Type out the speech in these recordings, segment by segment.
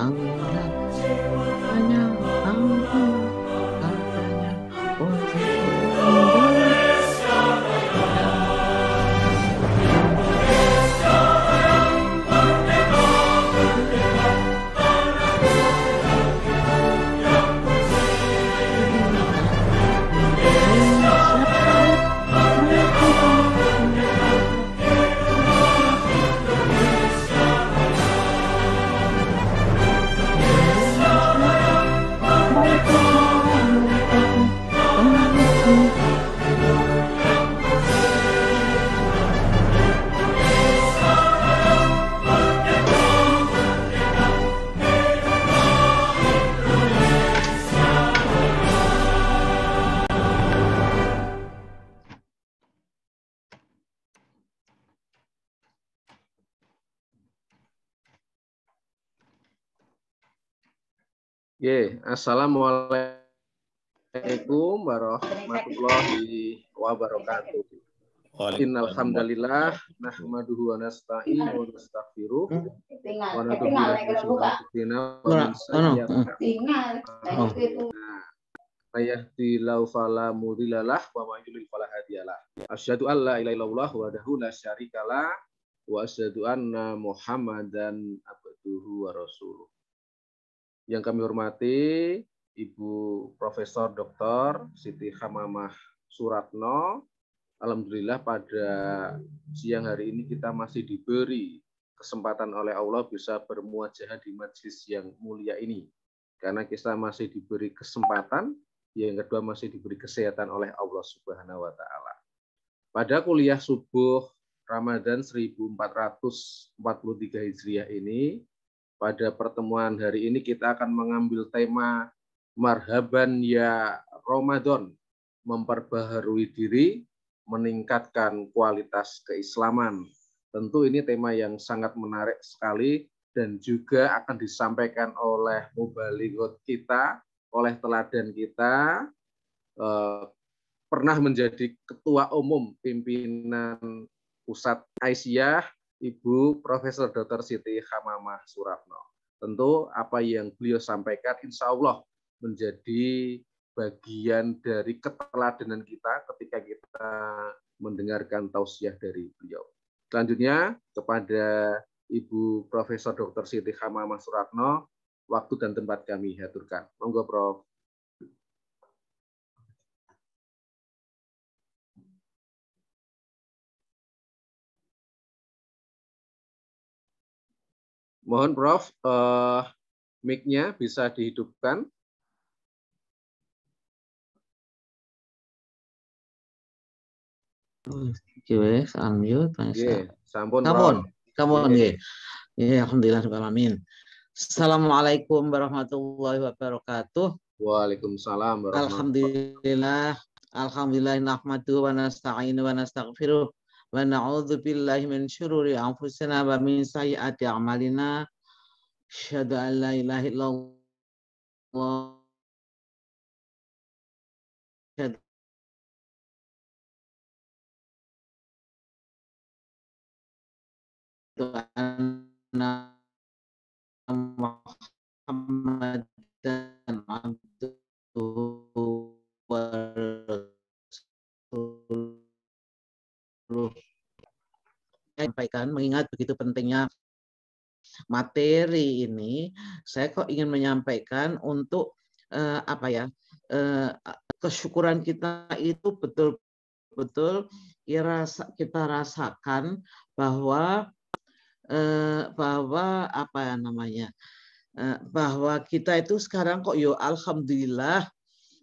Aulat hanya ampun katanya untuk Assalamualaikum warahmatullahi wabarakatuh. Innal hamdalillah nahmaduhu wa nasta'inuhu wa nastaghfiruh wa natubu ilaih wa min sayyi'ati a'malina. May yahdihillahu fala mudhillalah wa may yudlil fala hadiyalah. Asyhadu an la ilaha illallah wahdahu la syarikalah wa asyhadu anna Muhammadan abduhu wa rasuluh. Yang kami hormati Ibu Profesor Dr. Siti Hamamah Suratno. Alhamdulillah pada siang hari ini kita masih diberi kesempatan oleh Allah bisa bermuajahah di majelis yang mulia ini. Karena kita masih diberi kesempatan, yang kedua masih diberi kesehatan oleh Allah Subhanahu wa taala. Pada kuliah subuh Ramadan 1443 Hijriah ini, pada pertemuan hari ini kita akan mengambil tema Marhaban ya Ramadan, memperbaharui diri, meningkatkan kualitas keislaman. Tentu ini tema yang sangat menarik sekali dan juga akan disampaikan oleh mubalighot kita, oleh teladan kita, pernah menjadi ketua umum pimpinan Pusat Aisyah, Ibu Profesor Dr. Siti Hamamah Suratno. Tentu apa yang beliau sampaikan insya Allah menjadi bagian dari keteladanan kita ketika kita mendengarkan tausiah dari beliau. Selanjutnya kepada Ibu Profesor Dr. Siti Hamamah Suratno, waktu dan tempat kami haturkan. Monggo Prof. Mohon Prof, mic-nya bisa dihidupkan. Wes, unmute, sampun Prof. Sampun. Alhamdulillah alamin. Assalamualaikum warahmatullahi wabarakatuh. Waalaikumsalam warahmatullahi wabarakatuh. Alhamdulillah nahmaduhu wa nasta'inu wa nastaghfiruh wa na'udzu billahi min syururi anfusina wa min sayyiati a'malina. Asyhadu an la ilaha illallah anna Muhammadan abduhu wa rasuluh. Sampaikan mengingat begitu pentingnya materi ini, saya kok ingin menyampaikan untuk kesyukuran kita itu betul-betul kita rasakan bahwa bahwa kita itu sekarang kok alhamdulillah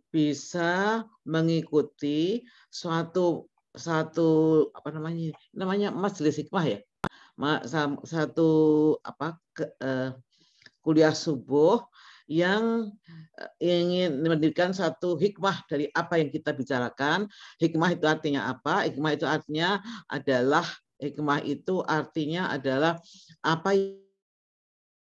bisa mengikuti suatu majelis hikmah ya, kuliah subuh yang ingin memberikan satu hikmah dari apa yang kita bicarakan. Hikmah itu artinya apa? Hikmah itu artinya adalah apa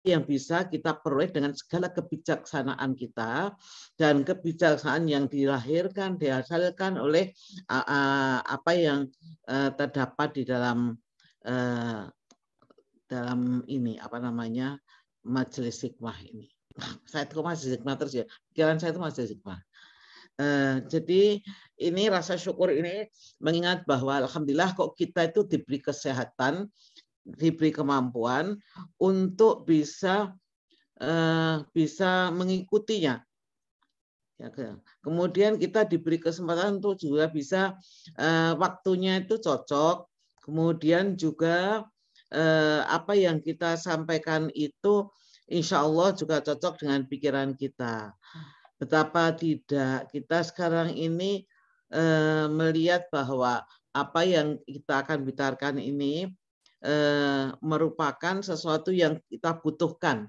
yang bisa kita peroleh dengan segala kebijaksanaan kita, dan kebijaksanaan yang dihasilkan oleh apa yang terdapat di dalam ini majelis hikmah ini. Saya itu majelis hikmah terus ya. Pikiran saya itu majelis hikmah. Jadi ini rasa syukur ini mengingat bahwa alhamdulillah kok kita itu diberi kesehatan, diberi kemampuan untuk bisa mengikutinya. Ya, kemudian kita diberi kesempatan untuk juga bisa waktunya itu cocok. Kemudian juga apa yang kita sampaikan itu insya Allah juga cocok dengan pikiran kita. Betapa tidak kita sekarang ini melihat bahwa apa yang kita akan bicarkan ini merupakan sesuatu yang kita butuhkan.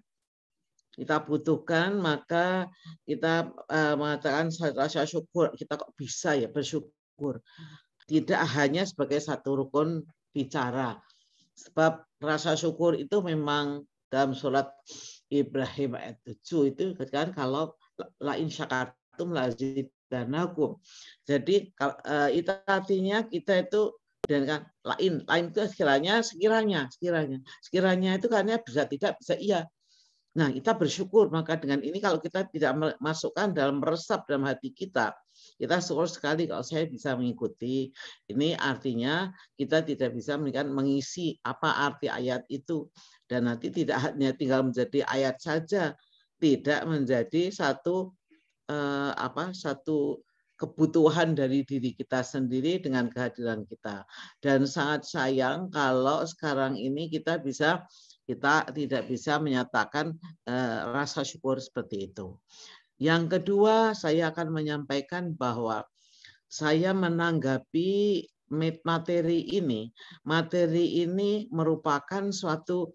Kita butuhkan, maka kita mengatakan rasa syukur. Kita kok bisa ya bersyukur. Tidak hanya sebagai satu rukun bicara. Sebab rasa syukur itu memang dalam surat Ibrahim ayat 7 itu kan kalau lain syakartum lazidanakum. Jadi itu artinya kita itu dan kan lain itu sekiranya itu karena bisa tidak bisa iya. Nah, kita bersyukur, maka dengan ini kalau kita tidak masukkan dalam meresap dalam hati kita syukur sekali kalau saya bisa mengikuti. Ini artinya kita tidak bisa mengisi apa arti ayat itu. Dan nanti tidak hanya tinggal menjadi ayat saja, tidak menjadi satu kebutuhan dari diri kita sendiri dengan kehadiran kita. Dan sangat sayang kalau sekarang ini kita tidak bisa menyatakan rasa syukur seperti itu. Yang kedua, saya akan menyampaikan bahwa saya menanggapi materi ini merupakan suatu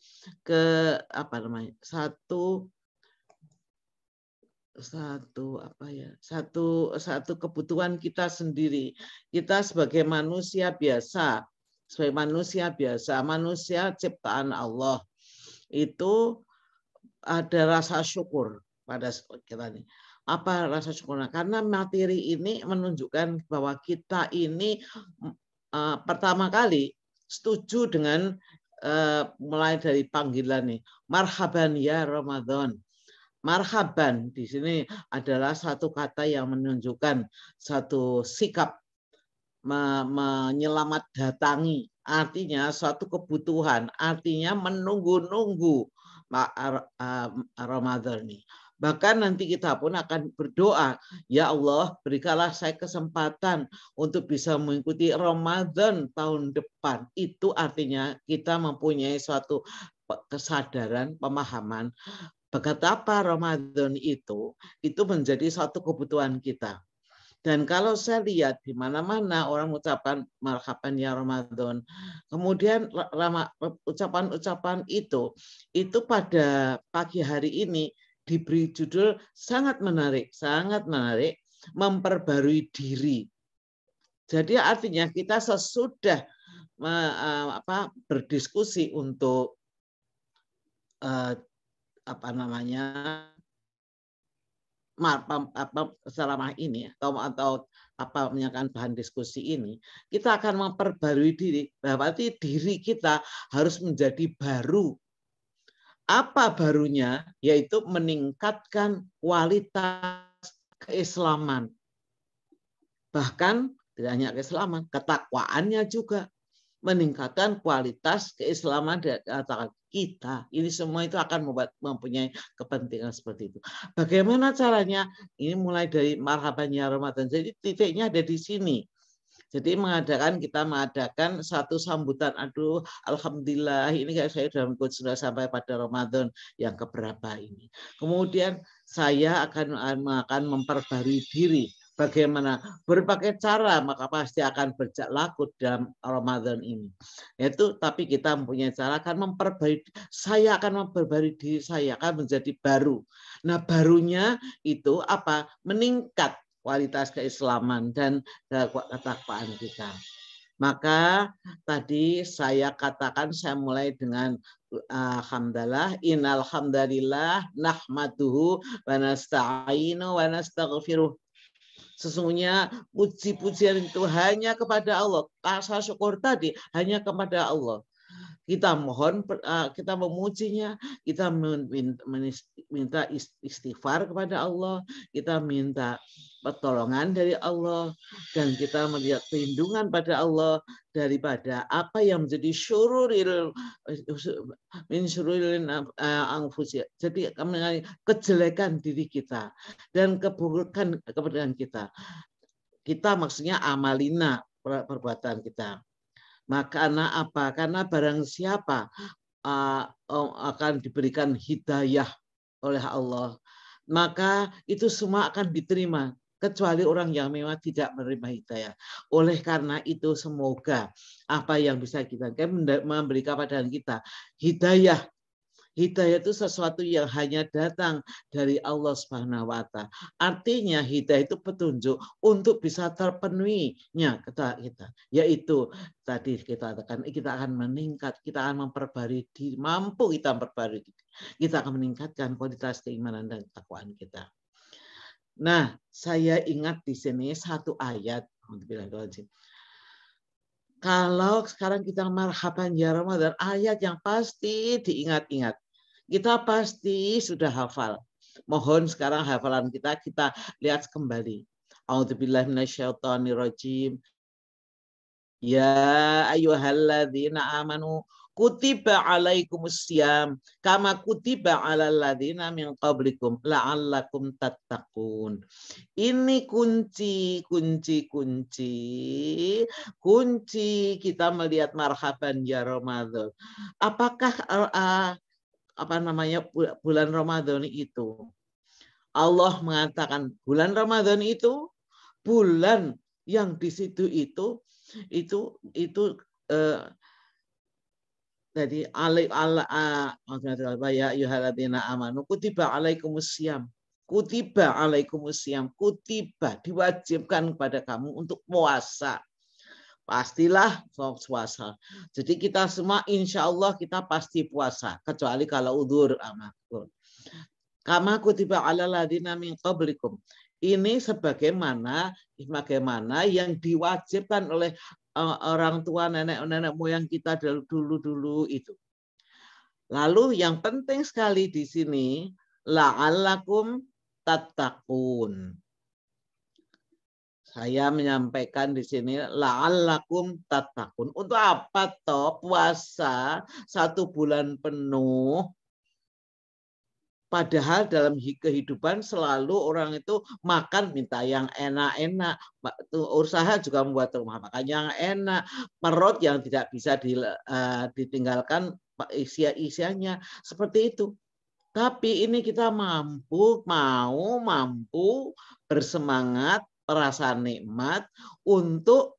satu kebutuhan kita sendiri. Kita sebagai manusia biasa, manusia ciptaan Allah, itu ada rasa syukur pada kita ini. Apa rasa syukurnya? Karena materi ini menunjukkan bahwa kita ini pertama kali setuju dengan mulai dari panggilan nih, marhaban ya Ramadan. Marhaban di sini adalah satu kata yang menunjukkan satu sikap menyelamat datangi, artinya suatu kebutuhan, artinya menunggu-nunggu Ramadan ini. Bahkan nanti kita pun akan berdoa, ya Allah berikanlah saya kesempatan untuk bisa mengikuti Ramadan tahun depan. Itu artinya kita mempunyai suatu kesadaran, pemahaman betapa Ramadan itu menjadi suatu kebutuhan kita. Dan kalau saya lihat di mana-mana orang mengucapkan marhaban ya Ramadan, kemudian ucapan-ucapan itu pada pagi hari ini diberi judul sangat menarik, memperbarui diri. Jadi artinya kita sesudah berdiskusi untuk selama ini atau menyatakan bahan diskusi ini, kita akan memperbarui diri. Berarti diri kita harus menjadi baru. Apa barunya? Yaitu meningkatkan kualitas keislaman. Bahkan tidak hanya keislaman, ketakwaannya juga meningkatkan kualitas keislaman di antara kita. Ini semua itu akan mempunyai kepentingan seperti itu. Bagaimana caranya? Ini mulai dari marhaban ya Ramadan. Jadi titiknya ada di sini. Jadi kita mengadakan satu sambutan. Aduh, alhamdulillah ini saya sudah sampai pada Ramadan yang keberapa ini. Kemudian saya akan memperbarui diri. Bagaimana berbagai cara maka pasti akan berlaku dalam Ramadan ini. Tapi kita mempunyai cara saya akan memperbarui diri saya akan menjadi baru. Nah, barunya itu apa? Meningkat kualitas keislaman dan ketakwaan kita. Maka tadi saya katakan saya mulai dengan alhamdulillah, innal hamdalillah nahmaduhu wa nasta'inu wa nastaghfiruh. Sesungguhnya puji-pujian itu hanya kepada Allah. Rasa syukur tadi hanya kepada Allah. Kita mohon, kita memujinya, kita minta istighfar kepada Allah, kita minta pertolongan dari Allah, dan kita melihat perlindungan pada Allah daripada apa yang menjadi syururil min syururil anfusya. Jadi kejelekan diri kita dan keburukan kepercayaan kita. Kita maksudnya amalina, perbuatan kita. Karena apa? Karena barang siapa akan diberikan hidayah oleh Allah, maka itu semua akan diterima, kecuali orang yang memang tidak menerima hidayah. Oleh karena itu semoga apa yang bisa kita memberi kepada kita hidayah. Hidayah itu sesuatu yang hanya datang dari Allah Subhanahu wa Ta'ala. Artinya hidayah itu petunjuk untuk bisa terpenuhinya kita. Yaitu tadi kita katakan kita akan meningkat, kita akan memperbarui diri, mampu kita memperbarui diri. Kita akan meningkatkan kualitas keimanan dan ketakwaan kita. Nah, saya ingat di sini satu ayat. Kalau sekarang kita marhaban ya Ramadan, ayat yang pasti diingat-ingat. Kita pasti sudah hafal. Mohon sekarang hafalan kita lihat kembali. A'udzubillahi minasyaitonirrajim. Ya ayyuhalladzina amanu kutiba alaikumussyam kama kutiba alal ladzina min qablikum la'allakum tattaqun. Ini kunci kita melihat marhaban ya Ramadan. Apakah bulan Ramadan itu Allah mengatakan bulan Ramadan itu bulan yang di situ itu jadi ya ayyuhalladzina amanu kutiba alaikumussyam. Kutiba alaikumussyam, kutiba diwajibkan kepada kamu untuk puasa. Pastilah puasa. Jadi kita semua insya Allah kita pasti puasa, kecuali kalau udzur amakul. Kama kutiba alal ladzina min qablikum. Ini sebagaimana yang diwajibkan oleh orang tua nenek moyang kita dulu itu. Lalu yang penting sekali di sini la'allakum tattaqun. Saya menyampaikan di sini la'allakum tattaqun. Untuk apa toh puasa 1 bulan penuh? Padahal dalam kehidupan selalu orang itu makan minta yang enak-enak. Usaha juga membuat rumah makan yang enak. Perut yang tidak bisa ditinggalkan isiannya. Seperti itu. Tapi ini kita mampu bersemangat, merasa nikmat untuk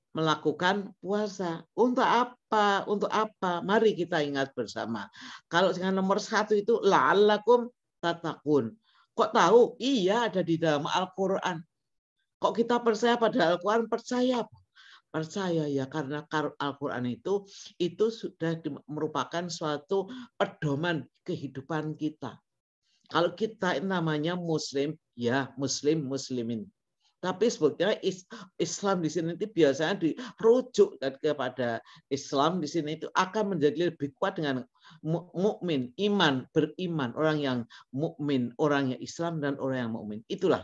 melakukan puasa. Untuk apa? Untuk apa? Mari kita ingat bersama. Kalau dengan nomor 1 itu la'allakum tattaqun. Kok tahu? Iya, ada di dalam Al-Quran. Kok kita percaya pada Al-Quran? Percaya ya, karena Al-Quran itu sudah merupakan suatu pedoman kehidupan kita. Kalau kita namanya Muslim, ya muslimin. Tapi sebetulnya Islam di sini itu biasanya dirujuk kepada Islam di sini itu akan menjadi lebih kuat dengan mukmin, beriman, orang yang mukmin, orang yang Islam dan orang yang mukmin. Itulah.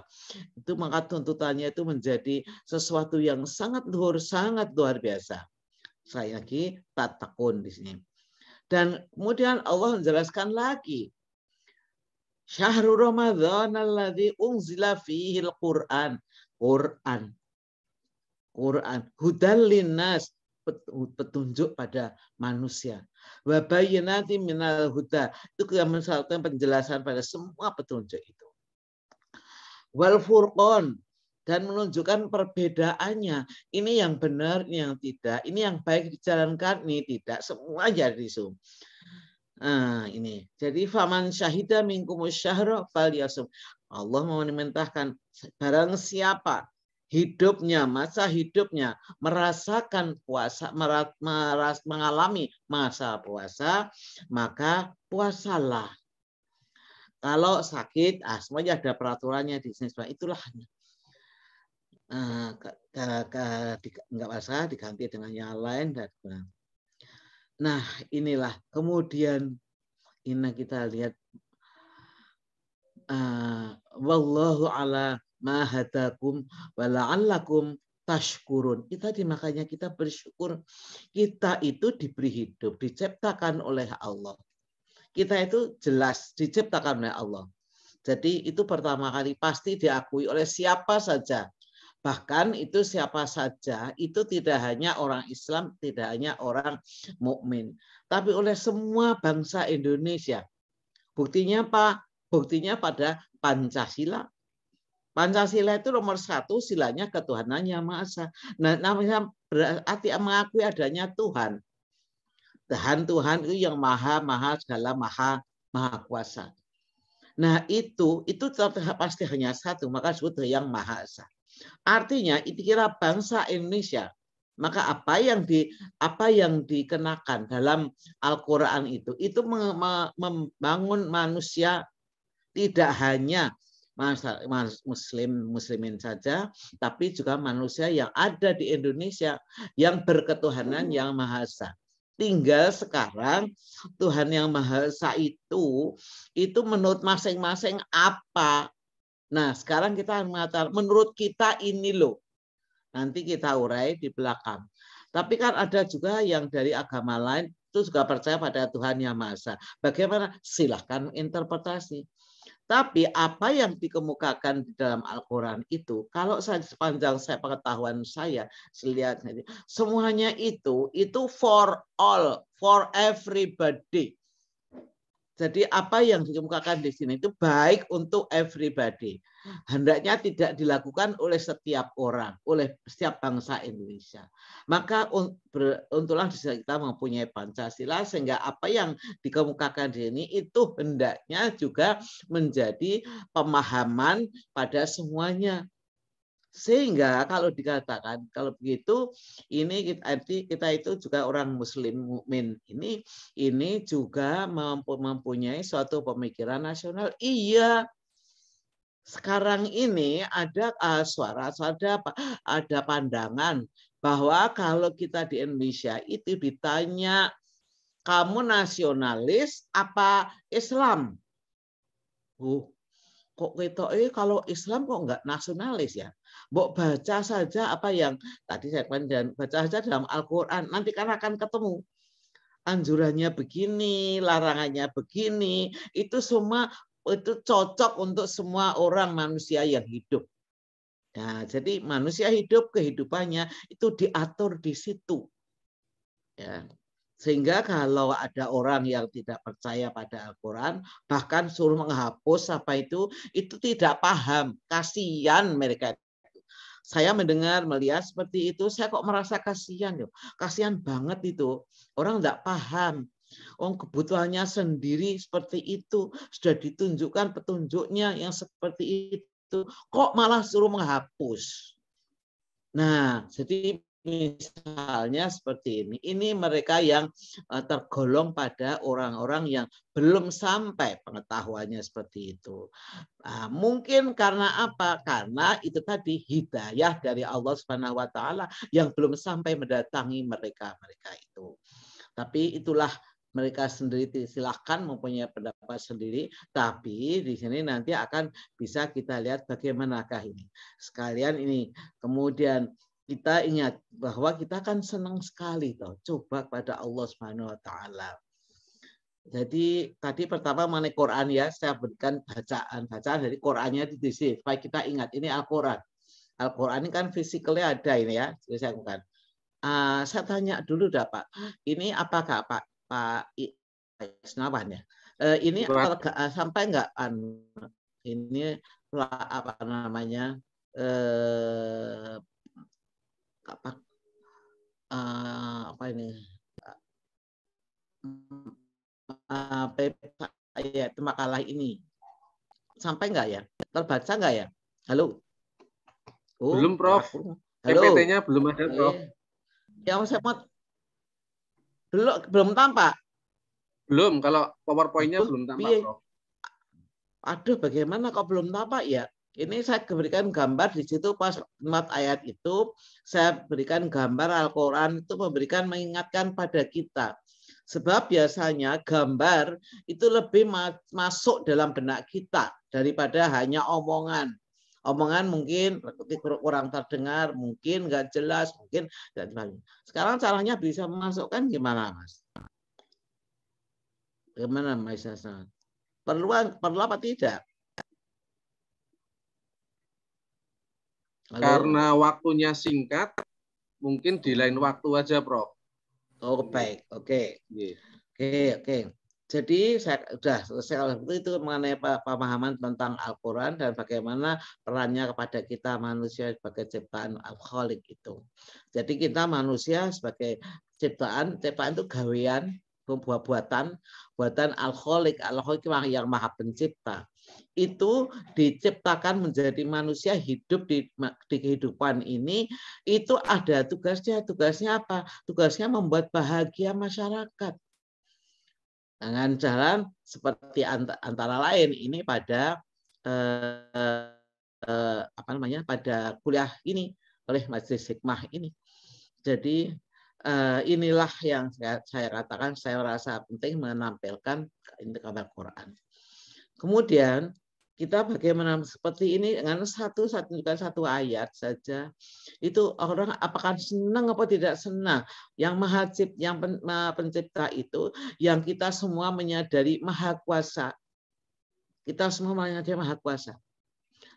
Itu maka tuntutannya itu menjadi sesuatu yang sangat luar biasa. Saya lagi tattaqun di sini. Dan kemudian Allah menjelaskan lagi. Syahrul Ramadan alladzi unzila fihi al-Qur'an. Quran hudal linnas, petunjuk pada manusia. Wa bayyinatin minal huda, itu misalkan penjelasan pada semua petunjuk itu. Wal furqan, dan menunjukkan perbedaannya. Ini yang benar, ini yang tidak. Ini yang baik dijalankan, ini tidak. Semua jadi sum. Nah, ini. Jadi faman syahida minkumus syahra falyasum. Allah memerintahkan barang siapa masa hidupnya merasakan puasa, mengalami masa puasa, maka puasalah. Kalau sakit, semuanya ada peraturannya di sini. Itulah nggak usah diganti dengan yang lain. Nah, inilah kemudian ini kita lihat wallahu ala ma hadakum wa la'allakum tashkurun. Makanya kita bersyukur kita itu diberi hidup, diciptakan oleh Allah. Kita itu jelas diciptakan oleh Allah. Jadi itu pertama kali pasti diakui oleh siapa saja. Bahkan itu siapa saja, itu tidak hanya orang Islam, tidak hanya orang mukmin, tapi oleh semua bangsa Indonesia. Buktinya apa? Buktinya pada Pancasila. Pancasila itu nomor 1, silanya ketuhanan yang Maha Esa. Nah, namanya berarti mengakui adanya Tuhan. Tuhan itu yang maha segala maha kuasa. Nah itu pasti hanya satu, maka disebut yang Maha Esa. Artinya itu kira bangsa Indonesia. Maka apa yang dikenakan dalam Al-Quran itu membangun manusia tidak hanya muslimin saja, tapi juga manusia yang ada di Indonesia yang berketuhanan yang Maha Esa. Tinggal sekarang Tuhan yang Maha Esa itu menurut masing-masing apa. Nah, sekarang kita mengatakan menurut kita ini loh. Nanti kita urai di belakang. Tapi kan ada juga yang dari agama lain itu juga percaya pada Tuhan yang Maha Esa. Bagaimana? Silahkan interpretasi. Tapi apa yang dikemukakan di dalam Al-Quran itu, kalau sepanjang pengetahuan saya lihat semuanya itu for all, for everybody. Jadi apa yang dikemukakan di sini itu baik untuk everybody. Hendaknya tidak dilakukan oleh setiap orang, oleh setiap bangsa Indonesia. Maka untunglah kita mempunyai Pancasila sehingga apa yang dikemukakan di sini itu hendaknya juga menjadi pemahaman pada semuanya. Sehingga kalau dikatakan kalau begitu ini kita itu juga orang muslim mukmin ini juga mempunyai suatu pemikiran nasional. Iya. Sekarang ini ada ada pandangan bahwa kalau kita di Indonesia itu ditanya kamu nasionalis apa Islam? Kok kalau Islam kok enggak nasionalis ya? Mbok baca saja apa yang tadi saya katakan, baca saja dalam Al-Quran. Nanti kan akan ketemu anjurannya begini, larangannya begini. Itu semua itu cocok untuk semua orang manusia yang hidup. Nah, jadi manusia hidup kehidupannya itu diatur di situ. Ya. Sehingga kalau ada orang yang tidak percaya pada Al-Quran, bahkan suruh menghapus apa itu tidak paham. Kasihan mereka. Saya melihat seperti itu, saya kok merasa kasihan. Kasihan banget itu. Orang tidak paham. Kebutuhannya sendiri seperti itu. Sudah ditunjukkan petunjuknya yang seperti itu. Kok malah suruh menghapus? Nah, jadi misalnya seperti ini. Ini mereka yang tergolong pada orang-orang yang belum sampai pengetahuannya seperti itu. Nah, mungkin karena apa? Karena itu tadi hidayah dari Allah Subhanahu wa taala yang belum sampai mendatangi mereka itu. Tapi itulah mereka sendiri silahkan mempunyai pendapat sendiri, tapi di sini nanti akan bisa kita lihat bagaimanakah ini. Sekalian ini kemudian kita ingat bahwa kita kan senang sekali coba pada Allah Subhanahu wa taala. Jadi tadi pertama mengenai Quran ya, saya berikan bacaan dari Qurannya di sini supaya kita ingat ini Al-Quran. Al-Quran ini kan fisikalnya ada ini ya, jadi saya bukan. Saya tanya dulu dah Pak, ini apakah Pak Isnawan ya? Ini sampai enggak ini apa namanya? Apa ini itu makalah ini sampai enggak ya? Terbaca enggak ya? Halo? Belum Prof. PPT-nya belum ada Prof. Yang saya mau belum tampak. Belum, kalau PowerPoint-nya belum tampak Prof. Aduh, bagaimana kok belum tampak ya? Ini saya berikan gambar di situ pas ayat itu, saya berikan gambar Al-Quran itu mengingatkan pada kita. Sebab biasanya gambar itu lebih masuk dalam benak kita daripada hanya omongan. Omongan mungkin kurang terdengar, mungkin nggak jelas, mungkin nggak jelas. Sekarang caranya bisa memasukkan gimana, Mas? Gimana, Mas? Perlu apa tidak? Halo? Karena waktunya singkat, mungkin di lain waktu aja, Prof. Oh, baik. Oke. Oke. Jadi saya sudah selesai itu mengenai pemahaman tentang Al-Quran dan bagaimana perannya kepada kita manusia sebagai ciptaan Al-Khaliq itu. Jadi kita manusia sebagai ciptaan itu gawean, buatan Al-Khaliq, Al-Khaliq yang Maha Pencipta. Itu diciptakan menjadi manusia hidup di kehidupan ini, itu ada tugasnya apa? Tugasnya membuat bahagia masyarakat dengan jalan seperti antara lain ini pada pada kuliah ini oleh Majelis Hikmah ini. Jadi inilah yang saya katakan, saya rasa penting menampilkan gambar Quran. Kemudian kita bagaimana seperti ini dengan satu ayat saja, itu orang apakah senang apa tidak senang? Yang yang pencipta itu, yang kita semua menyadari Maha Kuasa. Kita semua menyadari Maha Kuasa.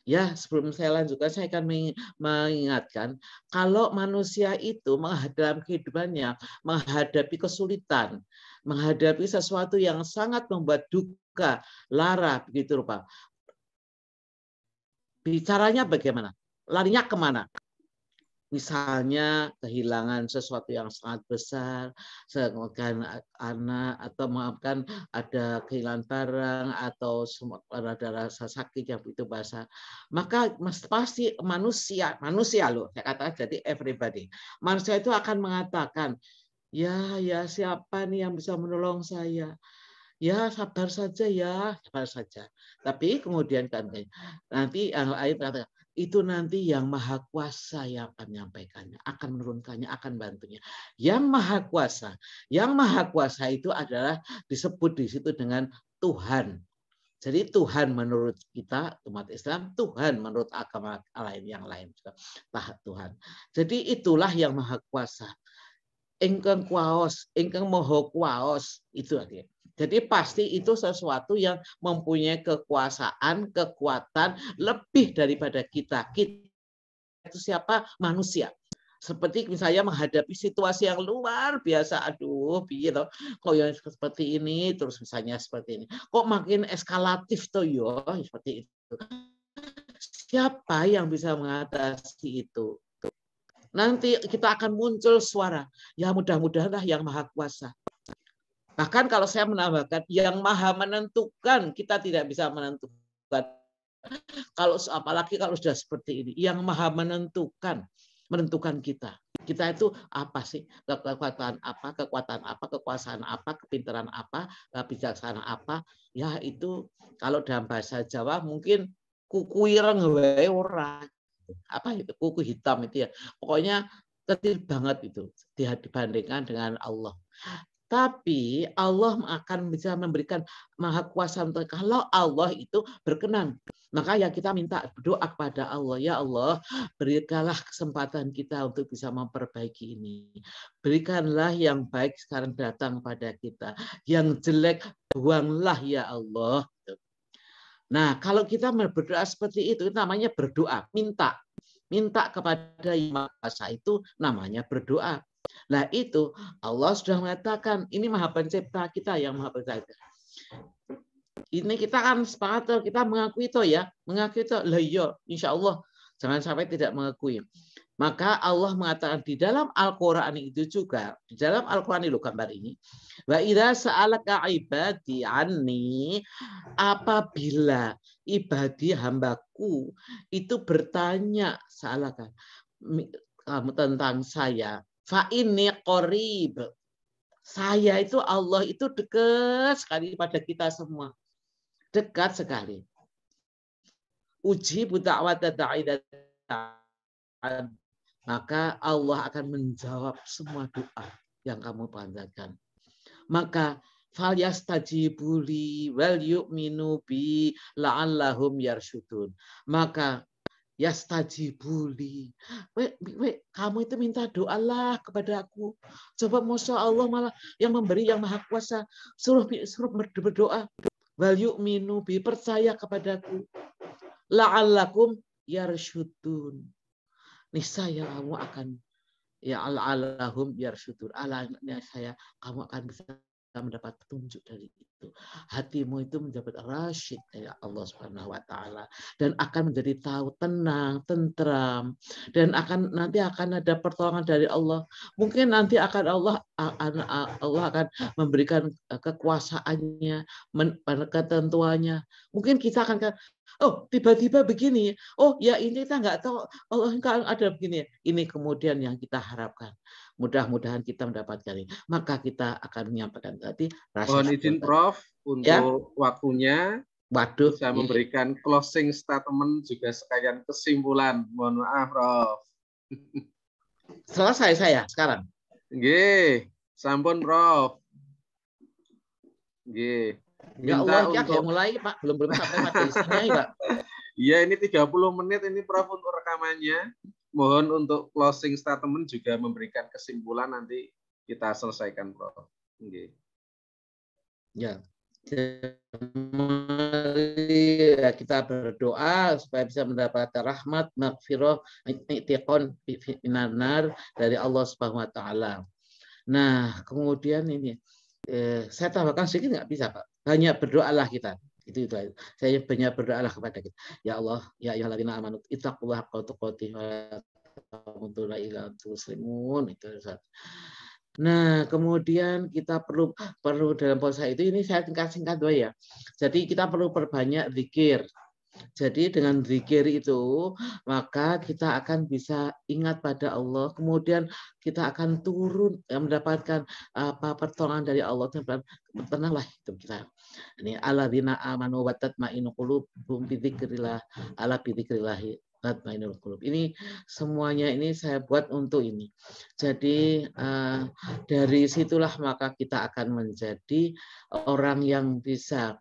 Ya, sebelum saya lanjutkan, saya akan mengingatkan kalau manusia itu dalam kehidupannya menghadapi kesulitan, menghadapi sesuatu yang sangat membuat duka, lara, begitu rupa. Bicaranya bagaimana? Larinya kemana? Misalnya kehilangan sesuatu yang sangat besar, kehilangan anak, atau maafkan ada kehilangan barang, atau ada rasa sakit yang begitu besar. Maka pasti manusia loh, saya katakan jadi everybody. Manusia itu akan mengatakan, ya siapa nih yang bisa menolong saya? Ya sabar saja ya, sabar saja. Tapi kemudian kan nanti yang lain kata itu nanti yang Maha Kuasa yang akan menyampaikannya, akan menurunkannya, akan bantunya. Yang Maha Kuasa itu adalah disebut di situ dengan Tuhan. Jadi Tuhan menurut kita umat Islam, Tuhan menurut agama lain yang lain juga Tuhan. Jadi itulah yang Maha Kuasa. Ingkang kuwaos, ingkang maha kuwaos, itu artinya. Jadi pasti itu sesuatu yang mempunyai kekuasaan, kekuatan lebih daripada kita. Kita itu siapa? Manusia. Seperti misalnya menghadapi situasi yang luar biasa, aduh, piye toh, kok yang seperti ini, terus misalnya seperti ini, kok makin eskalatif toh yo, seperti itu. Siapa yang bisa mengatasi itu? Nanti kita akan muncul suara, ya mudah-mudahanlah yang Maha Kuasa. Bahkan kalau saya menambahkan, yang Maha menentukan, kita tidak bisa menentukan. Apalagi kalau sudah seperti ini, yang Maha menentukan kita. Kita itu apa sih? Kekuatan apa, kekuasaan apa, kepintaran apa, bijaksana apa? Ya itu kalau dalam bahasa Jawa mungkin kuku ireng wae ora. Apa itu kuku hitam itu ya, pokoknya kecil banget itu dibandingkan dengan Allah. Tapi Allah akan bisa memberikan Maha Kuasa untuk kalau Allah itu berkenan. Maka ya kita minta doa kepada Allah, ya Allah berikanlah kesempatan kita untuk bisa memperbaiki ini. Berikanlah yang baik sekarang datang pada kita, yang jelek buanglah ya Allah. Nah, kalau kita berdoa seperti itu namanya berdoa, minta kepada Yang Maha Kuasa itu namanya berdoa. Nah, itu Allah sudah mengatakan ini Maha Pencipta kita yang Maha Pencipta. Ini kita kan sepakat kita mengakui itu ya, mengakui itu lah iya, insya Allah jangan sampai tidak mengakui. Maka Allah mengatakan di dalam Al-Quran itu juga, di dalam Al-Quran itu gambar ini, wa idza sa'alaka ibadi anni, apabila ibadi hambaku itu bertanya sa'alaka kamu tentang saya, fa inni qarib. Saya itu Allah itu dekat sekali pada kita semua. Dekat sekali. Uji da'wat da'i, maka Allah akan menjawab semua doa yang kamu panjatkan. Maka falyastajibuli wal yu'minu bi la'allahum yarsyudun. Maka yastajibuli. Kamu itu minta doalah kepada aku. Coba Masya Allah malah yang memberi yang maha kuasa. Suruh berdoa. Wal yu'minu bi, percaya kepadaku. La'allakum yarsyudun. Niscaya kamu akan ya alahum yarsyudun. Saya kamu akan bisa mendapat petunjuk dari itu. Hatimu itu mendapat rasyid dari Allah Subhanahu wa taala dan akan menjadi tahu, tenang, tentram, dan nanti akan ada pertolongan dari Allah. Mungkin nanti akan Allah akan memberikan kekuasaannya, ketentuannya. Mungkin kita akan oh tiba-tiba begini, oh ya ini kita nggak tahu Allah kan ada begini. Ini kemudian yang kita harapkan. Mudah-mudahan kita mendapatkan ini. Maka kita akan menyampaikan tadi. Mohon izin Prof untuk waktunya. Waduh, bisa memberikan closing statement juga sekalian kesimpulan. Mohon maaf Prof. Selesai saya sekarang. Nggih, sampun Prof. Nggih. Ya Allah, ya mulai Pak, belum sampai materinya ya Pak. Iya, ini 30 menit ini Prof untuk rekamannya. Mohon untuk closing statement juga memberikan kesimpulan nanti kita selesaikan Prof. Okay. Ya. Kita berdoa supaya bisa mendapatkan rahmat, maghfirah, i'tiqon minanar dari Allah Subhanahu wa taala. Nah, kemudian ini saya tambahkan sedikit nggak bisa Pak. Banyak berdoalah kita. Itu saya banyak berdoalah kepada kita. Ya Allah, ya ayyuhalladzina amanu ittaqullaha haqqa tuqatih wa la tamutunna illa wa antum muslimun. Itu. Nah, kemudian kita perlu dalam puasa itu ini saya singkat doa ya. Jadi kita perlu perbanyak zikir. Jadi dengan zikir itu maka kita akan bisa ingat pada Allah. Kemudian kita akan turun mendapatkan pertolongan dari Allah. Tenanglah hidup kita. Ini alladzina amanu wa tatma'innu qulubuhum bi dzikrillah ala bi dzikrillah tatma'innul qulub. Ini semuanya ini saya buat untuk ini. Jadi dari situlah maka kita akan menjadi orang yang bisa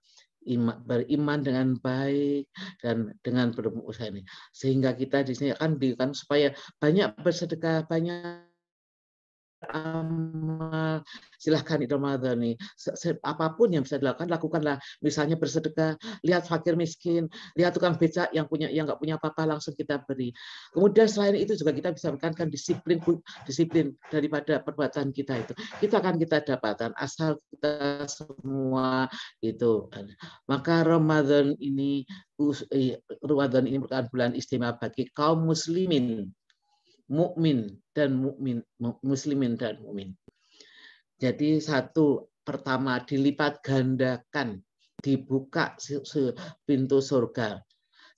beriman dengan baik dan dengan berusaha ini. Sehingga kita di sini akan diberikan supaya banyak bersedekah, banyak amal. Silahkan di Ramadan nih, apapun yang bisa dilakukan, lakukanlah. Misalnya bersedekah, lihat fakir miskin, lihat tukang becak yang nggak punya apa-apa, langsung kita beri. Kemudian selain itu juga kita bisa menekankan disiplin daripada perbuatan kita itu. Kita dapatkan asal kita semua itu. Maka Ramadan ini merupakan bulan istimewa bagi kaum muslimin. Muslimin dan mukmin. Jadi satu pertama dilipat gandakan, dibuka pintu surga,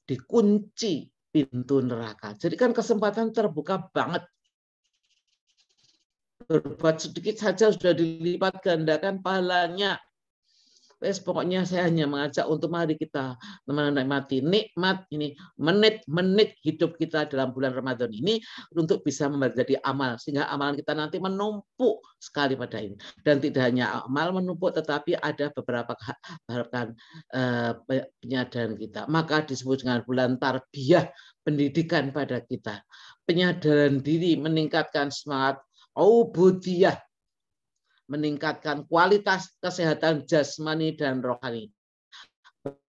dikunci pintu neraka. Jadi kan kesempatan terbuka banget. Berbuat sedikit saja sudah dilipat gandakan pahalanya. Pokoknya saya hanya mengajak untuk mari kita menikmati nikmat ini, menit-menit hidup kita dalam bulan Ramadan ini untuk bisa menjadi amal, sehingga amalan kita nanti menumpuk sekali pada ini. Dan tidak hanya amal menumpuk, tetapi ada beberapa penyadaran kita. Maka disebut dengan bulan tarbiyah, pendidikan pada kita. Penyadaran diri, meningkatkan semangat ubudiyah, meningkatkan kualitas kesehatan jasmani dan rohani.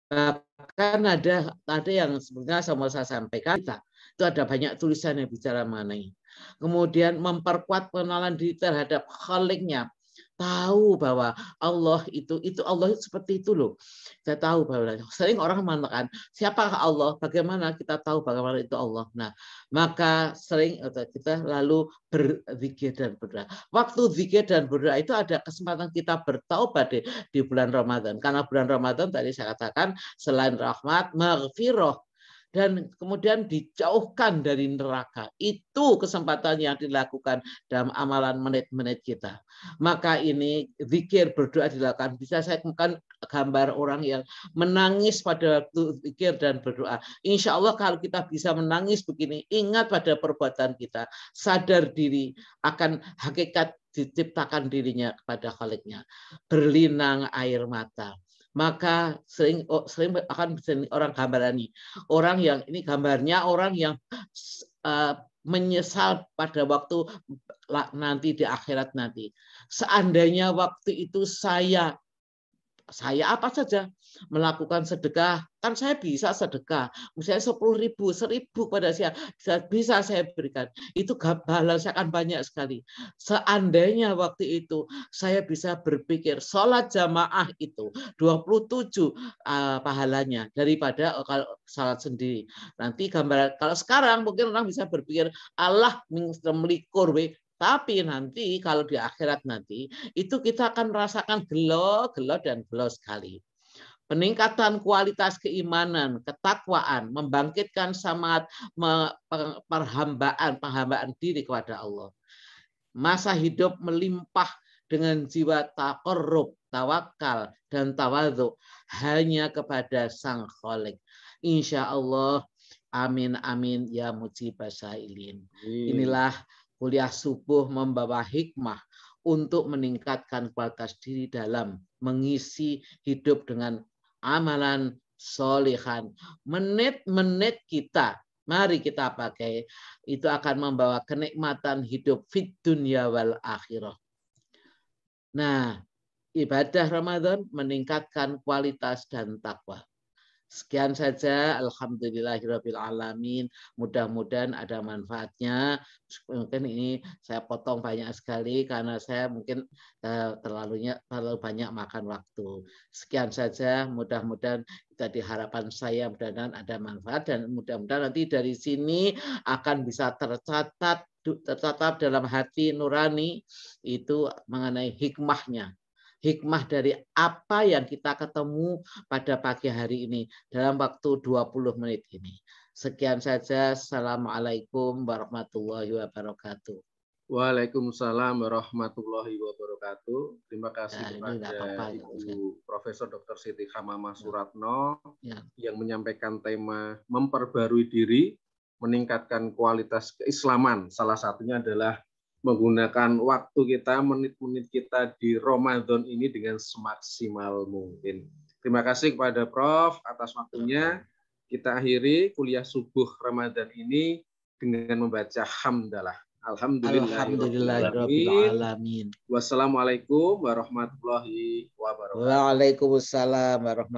Bahkan ada yang sebenarnya saya sampaikan, itu ada banyak tulisan yang bicara mengenai. Kemudian memperkuat pengenalan diri terhadap Khalik-nya. Tahu bahwa Allah itu Allah seperti itu loh. Saya tahu bahwa sering orang mengatakan siapakah Allah? Bagaimana kita tahu bagaimana itu Allah? Nah, maka sering kita lalu berzikir dan berdoa. Waktu zikir dan berdoa itu ada kesempatan kita bertaubat di bulan Ramadan. Karena bulan Ramadan tadi saya katakan selain rahmat, maghfirah, dan kemudian dijauhkan dari neraka. Itu kesempatan yang dilakukan dalam amalan menit-menit kita. Maka ini zikir berdoa dilakukan. Bisa saya temukan gambar orang yang menangis pada waktu zikir dan berdoa. Insya Allah kalau kita bisa menangis begini, ingat pada perbuatan kita, sadar diri akan hakikat diciptakan dirinya kepada Khaliknya, berlinang air mata. Maka sering akan orang gambarani, orang yang ini gambarnya orang yang menyesal pada waktu nanti di akhirat nanti. Seandainya waktu itu saya apa saja melakukan sedekah, kan saya bisa sedekah, misalnya 10.000, 1.000 pada saya bisa saya berikan, itu pahala saya akan banyak sekali. Seandainya waktu itu saya bisa berpikir sholat jamaah itu 27 pahalanya daripada kalau sholat sendiri. Nanti gambaran kalau sekarang mungkin orang bisa berpikir Allah melikur. Tapi nanti kalau di akhirat nanti itu kita akan merasakan gelo dan gelo sekali. Peningkatan kualitas keimanan, ketakwaan, membangkitkan semangat penghambaan diri kepada Allah. Masa hidup melimpah dengan jiwa taqarrub, tawakal dan tawadhu hanya kepada Sang Khalik. Insya Allah, amin amin ya mujibas sa'ilin. Inilah kuliah subuh membawa hikmah untuk meningkatkan kualitas diri dalam mengisi hidup dengan amalan solihan. Menit-menit kita, mari kita pakai, itu akan membawa kenikmatan hidup fid dunya wal akhirah. Nah, ibadah Ramadan meningkatkan kualitas dan takwa. Sekian saja, alhamdulillahirabbil alamin. Mudah-mudahan ada manfaatnya. Mungkin ini saya potong banyak sekali karena saya mungkin terlalu banyak makan waktu. Sekian saja, mudah-mudahan tadi harapan saya, mudah-mudahan ada manfaat dan mudah-mudahan nanti dari sini akan bisa tercatat dalam hati nurani itu mengenai hikmahnya. Hikmah dari apa yang kita ketemu pada pagi hari ini dalam waktu 20 menit ini. Sekian saja. Assalamualaikum warahmatullahi wabarakatuh. Waalaikumsalam warahmatullahi wabarakatuh. Terima kasih kepada Ibu Profesor Dr. Siti Hamamah Suratno yang menyampaikan tema memperbarui diri, meningkatkan kualitas keislaman. Salah satunya adalah menggunakan waktu kita, menit-menit kita di Ramadan ini dengan semaksimal mungkin. Terima kasih kepada Prof atas waktunya. Kita akhiri kuliah subuh Ramadan ini dengan membaca hamdalah. Alhamdulillahirrahmanirrahim. Wassalamualaikum warahmatullahi wabarakatuh. Waalaikumsalam warahmatullahi wabarakatuh.